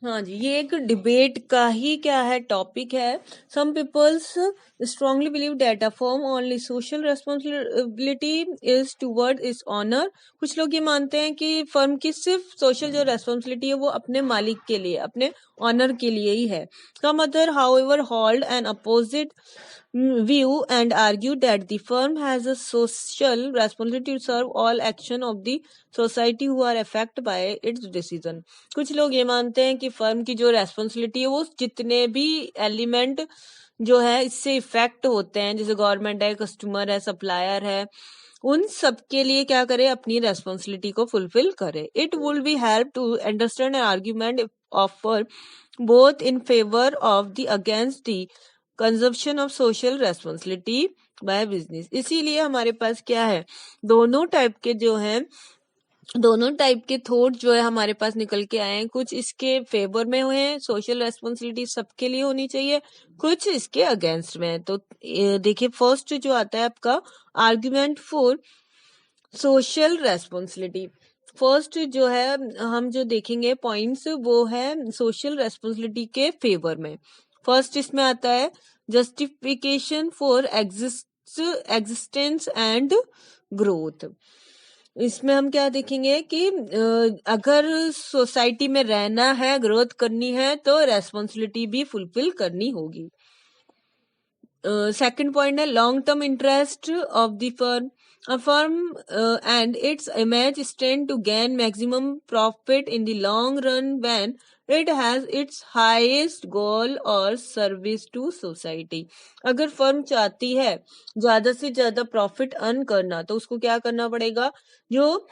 हाँ जी, ये एक डिबेट का ही क्या है, टॉपिक है। Some peoples strongly believe that a firm only social responsibility is toward its owner. कुछ लोग ये मानते हैं कि फर्म की सिर्फ सोशल जो रेस्पॉन्सिबिलिटी है वो अपने मालिक के लिए, अपने ऑनर के लिए ही है। Some other however hold an opposite view and argue that the firm has a social responsibility to serve all action of the society who are affected by its decision। कुछ लोग ये मानते हैं कि फर्म की जो रेस्पॉन्सिबिलिटी है वो जितने भी एलिमेंट जो है इससे इफेक्ट होते हैं, जैसे गवर्नमेंट है, कस्टमर है, सप्लायर है, उन सब के लिए क्या करे, अपनी रेस्पॉन्सिबिलिटी को फुलफिल करे। It would be help to understand an argument offer both in favour of the against the conception of social responsibility by business. इसीलिए हमारे पास क्या है, दोनों टाइप के जो हैं, दोनों टाइप के थॉट जो है हमारे पास निकल के आए हैं। कुछ इसके फेवर में हुए हैं, सोशल रेस्पॉन्सिबिलिटी सबके लिए होनी चाहिए, कुछ इसके अगेंस्ट में है। तो देखिए, फर्स्ट जो आता है आपका argument for social responsibility. First जो है हम जो देखेंगे पॉइंट्स, वो है सोशल रेस्पॉन्सिबिलिटी के फेवर में। फर्स्ट इसमें आता है justification for existence and growth. इसमें हम क्या देखेंगे कि अगर सोसाइटी में रहना है, ग्रोथ करनी है, तो रेस्पॉन्सिबिलिटी भी फुलफिल करनी होगी। सेकंड पॉइंट है long term interest of the firm. A firm and its image stand to gain maximum profit in the long run when it has its highest goal or service to society। अगर firm चाहती है ज्यादा से ज्यादा profit earn करना, तो उसको क्या करना पड़ेगा, जो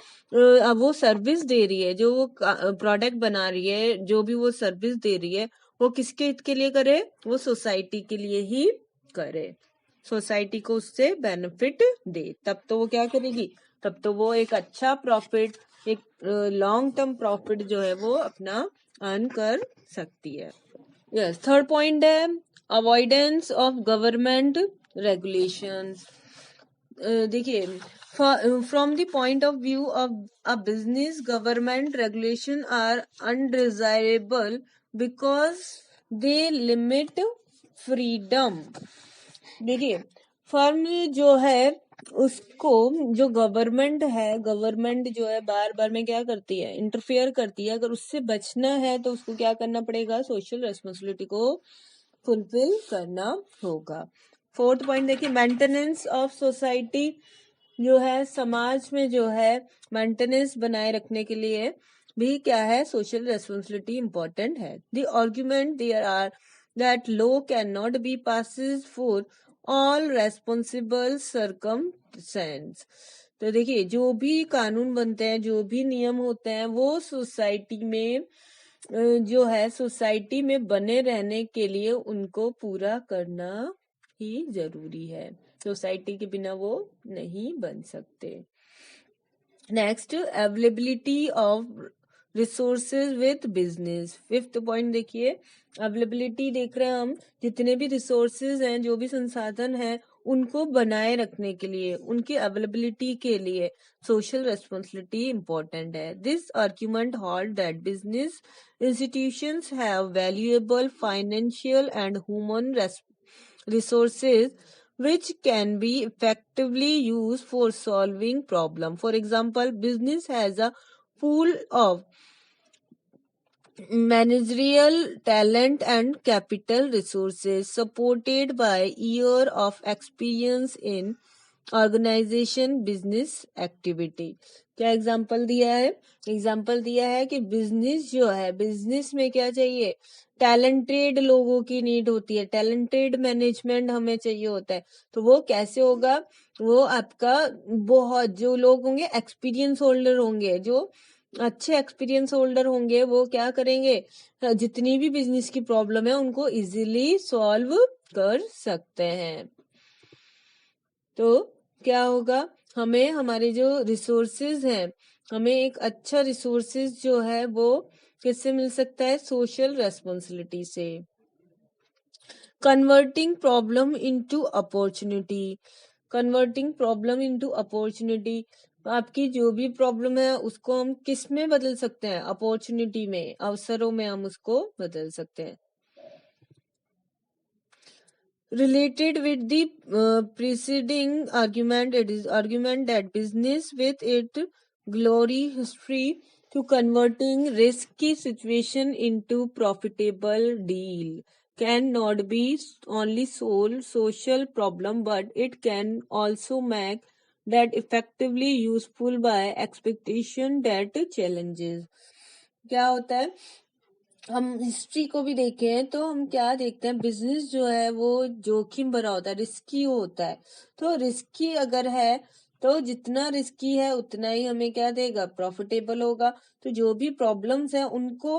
वो सर्विस दे रही है, जो वो प्रोडक्ट बना रही है, जो भी वो सर्विस दे रही है, वो किसके हित के लिए करे, वो सोसाइटी के लिए ही करे, सोसाइटी को उससे बेनिफिट दे, तब तो वो क्या करेगी, तब तो वो एक अच्छा प्रॉफिट, एक लॉन्ग टर्म प्रॉफिट जो है वो अपना अर्न कर सकती है। यस, थर्ड पॉइंट है अवॉइडेंस ऑफ गवर्नमेंट रेगुलेशंस। देखिए, from the point of view of a business, government regulation are undesirable because they limit freedom. देखिए, फर्म जो है उसको, जो गवर्नमेंट है, गवर्नमेंट जो है बार बार में क्या करती है, इंटरफेयर करती है। अगर उससे बचना है तो उसको क्या करना पड़ेगा, सोशल रेस्पॉन्सिबिलिटी को फुलफिल करना होगा। फोर्थ पॉइंट देखिए, मेंटेनेंस ऑफ सोसाइटी, जो है समाज में जो है मेंटेनेंस बनाए रखने के लिए भी क्या है, सोशल रेस्पॉन्सिबिलिटी इंपॉर्टेंट है। The argument there are that law cannot be passes for all responsible circumstances। तो देखिए, जो भी कानून बनते हैं, जो भी नियम होते हैं, वो सोसाइटी में जो है, सोसाइटी में बने रहने के लिए उनको पूरा करना ही जरूरी है। सोसाइटी के बिना वो नहीं बन सकते। Next, availability of resources with business. Fifth point देखिए, अवेलेबिलिटी देख रहे हैं हम, जितने भी रिसोर्सेज हैं, जो भी संसाधन हैं, उनको बनाए रखने के लिए, उनकी अवेलेबिलिटी के लिए सोशल रेस्पॉन्सिबिलिटी इंपॉर्टेंट है। This argument hold that business institutions have valuable financial and human resources which can be effectively used for solving problem। For example, business has a pool of managerial talent and capital resources supported by year of experience in organisation business activity. क्या example दिया है, example दिया है कि business जो है, business में क्या चाहिए, टैलेंटेड लोगों की नीड होती है, टैलेंटेड मैनेजमेंट हमें चाहिए होता है। तो वो कैसे होगा, वो आपका बहुत जो लोग होंगे एक्सपीरियंस होल्डर होंगे, जो अच्छे एक्सपीरियंस होल्डर होंगे, वो क्या करेंगे, जितनी भी बिजनेस की प्रॉब्लम है उनको इजीली सॉल्व कर सकते हैं। तो क्या होगा, हमें हमारे जो रिसोर्सेज हैं, हमें एक अच्छा रिसोर्सेज जो है वो किससे मिल सकता है, सोशल रेस्पॉन्सिबिलिटी से। Converting problem into opportunity, converting problem into opportunity. तो आपकी जो भी प्रॉब्लम है उसको हम किस में बदल सकते हैं? अपॉर्चुनिटी में, अवसरों में हम उसको बदल सकते हैं। Related with the preceding argument, it is argument that business with its glory history to converting risky situation into profitable deal cannot be only solve social problem, but it can also make that effectively useful by expectation that challenges. क्या होता है, हम history को भी देखें तो हम क्या देखते हैं, बिजनेस जो है वो जोखिम भरा होता है, रिस्की होता है। तो रिस्की अगर है तो जितना रिस्की है उतना ही हमें क्या देगा, प्रॉफिटेबल होगा। तो जो भी प्रॉब्लम्स है उनको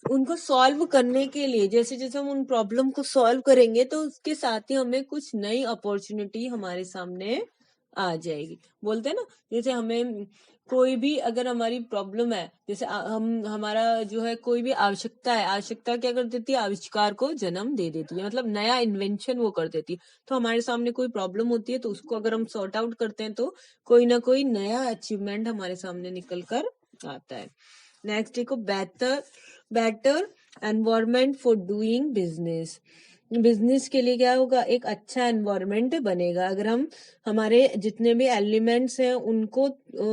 उनको सॉल्व करने के लिए, जैसे जैसे हम उन प्रॉब्लम को सॉल्व करेंगे तो उसके साथ ही हमें कुछ नई अपॉर्चुनिटी हमारे सामने आ जाएगी। बोलते हैं ना, जैसे हमें कोई भी अगर हमारी प्रॉब्लम है, जैसे हम हमारा जो है कोई भी आवश्यकता है, आवश्यकता क्या कर देती है, आविष्कार को जन्म दे देती है, मतलब नया इन्वेंशन वो कर देती है। तो हमारे सामने कोई प्रॉब्लम होती है तो उसको अगर हम सॉर्ट आउट करते हैं तो कोई ना कोई नया अचीवमेंट हमारे सामने निकल कर आता है। नेक्स्ट देखो, better environment for doing business. Business के लिए क्या होगा, एक अच्छा एनवायरमेंट बनेगा अगर हम हमारे जितने भी एलिमेंट्स हैं उनको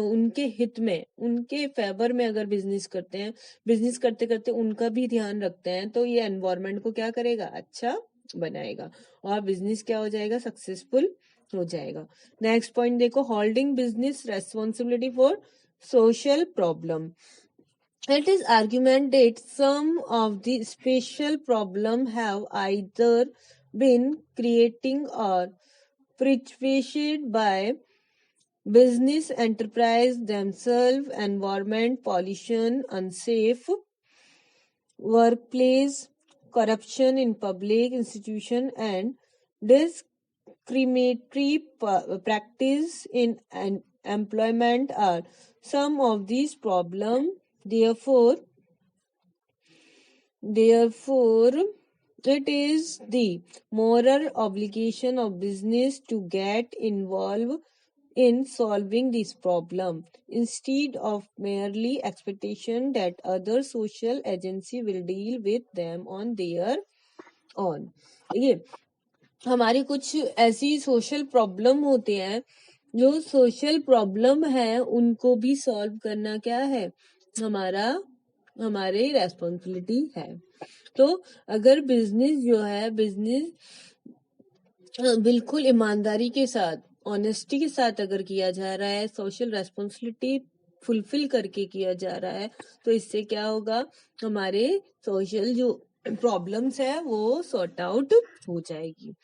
उनके हित में, उनके फेवर में अगर बिजनेस करते हैं, बिजनेस करते करते उनका भी ध्यान रखते हैं, तो ये एनवायरमेंट को क्या करेगा, अच्छा बनाएगा और बिजनेस क्या हो जाएगा, सक्सेसफुल हो जाएगा। नेक्स्ट पॉइंट देखो, holding business responsibility for social problem. It is argument that some of the special problem have either been creating or perpetuated by business enterprise themselves, environment pollution, unsafe workplace, corruption in public institution, and discriminatory practice in employment are some of these problems. Therefore, it is the moral obligation of business to get involved in solving this problem instead of merely expectation that other social agency will deal with them on their own. ये हमारी कुछ ऐसी social problem होते हैं, जो social problem है उनको भी सॉल्व करना क्या है, हमारी रेस्पॉन्सिबिलिटी है। तो अगर बिजनेस जो है, बिजनेस बिल्कुल ईमानदारी के साथ, ऑनेस्टी के साथ अगर किया जा रहा है, सोशल रेस्पॉन्सिबिलिटी फुलफिल करके किया जा रहा है, तो इससे क्या होगा, हमारे सोशल जो प्रॉब्लम्स है वो सॉर्ट आउट हो जाएगी।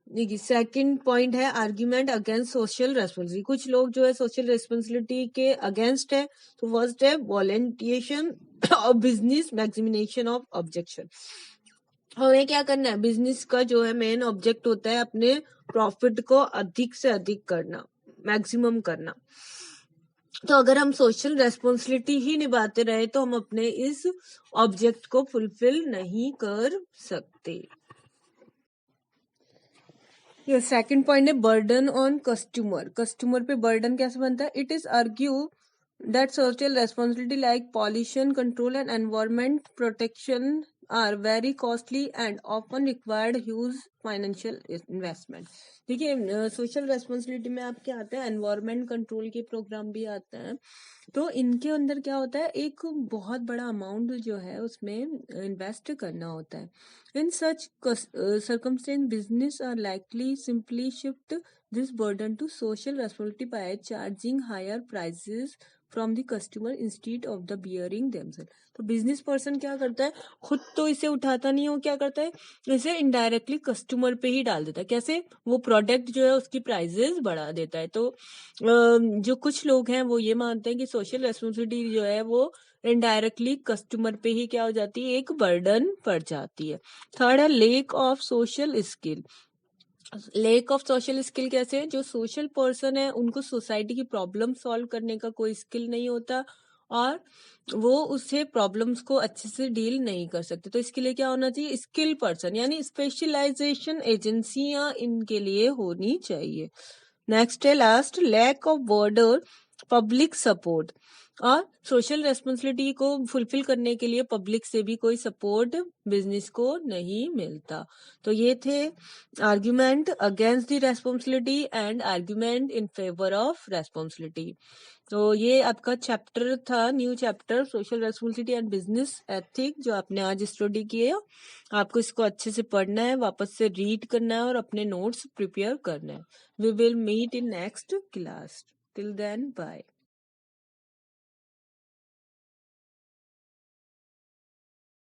देखिए, सेकंड पॉइंट है आर्ग्यूमेंट अगेंस्ट सोशल रेस्पॉन्सिबिलिटी। कुछ लोग जो है सोशल रेस्पॉन्सिबिलिटी के अगेंस्ट है। तो फर्स्ट है वॉलंटिएशन ऑफ बिजनेस, मैक्सिमिनेशन ऑफ ऑब्जेक्शन। हमें क्या करना है, बिजनेस का जो है मेन ऑब्जेक्ट होता है अपने प्रॉफिट को अधिक से अधिक करना, मैक्सिमम करना। तो अगर हम सोशल रेस्पॉन्सिबिलिटी ही निभाते रहे तो हम अपने इस ऑब्जेक्ट को फुलफिल नहीं कर सकते। ये सेकंड पॉइंट है बर्डन ऑन कस्टमर। कस्टमर पे बर्डन कैसे बनता है, it is argue that social responsibility like pollution control and environment protection are very costly and often required huge financial investment। देखिए, सोशल रेस्पॉन्सिबिलिटी में आपके आते हैं एनवायरमेंट कंट्रोल के प्रोग्राम भी आते हैं। तो इनके अंदर क्या होता है, एक बहुत बड़ा अमाउंट जो है उसमें इन्वेस्ट करना होता है। इन सच circumstance business are likely simply shift this burden to social responsibility by charging higher prices from the customer instead of the bearing themselves. तो बिजनेस पर्सन क्या करता है, खुद तो इसे उठाता नहीं है, वो क्या करता है, इसे इनडायरेक्टली कस्टमर पे ही डाल देता है। कैसे, वो प्रोडक्ट जो है उसकी प्राइसेस बढ़ा देता है। तो जो कुछ लोग हैं वो ये मानते हैं कि सोशल रेस्पॉन्सिबिलिटी जो है वो इनडायरेक्टली कस्टमर पे ही क्या हो जाती है, एक बर्डन पड़ जाती है। थर्ड है lake of social skill. Lake of social skill कैसे है, जो सोशल पर्सन है उनको सोसाइटी की प्रॉब्लम सॉल्व करने का कोई स्किल नहीं होता और वो उससे प्रॉब्लम्स को अच्छे से डील नहीं कर सकते। तो इसके लिए क्या होना चाहिए, स्किल पर्सन, यानी स्पेशलाइजेशन एजेंसियां इनके लिए होनी चाहिए। नेक्स्ट है last, lack of border public support. और सोशल रेस्पॉन्सिबिलिटी को फुलफिल करने के लिए पब्लिक से भी कोई सपोर्ट बिजनेस को नहीं मिलता। तो ये थे argument against the responsibility and argument in favour of responsibility. तो ये आपका चैप्टर था, new chapter social responsibility and business ethic, जो आपने आज स्टडी किए। आपको इसको अच्छे से पढ़ना है, वापस से रीड करना है और अपने नोट्स प्रिपेयर करना है। We will meet in next class. Till then, bye.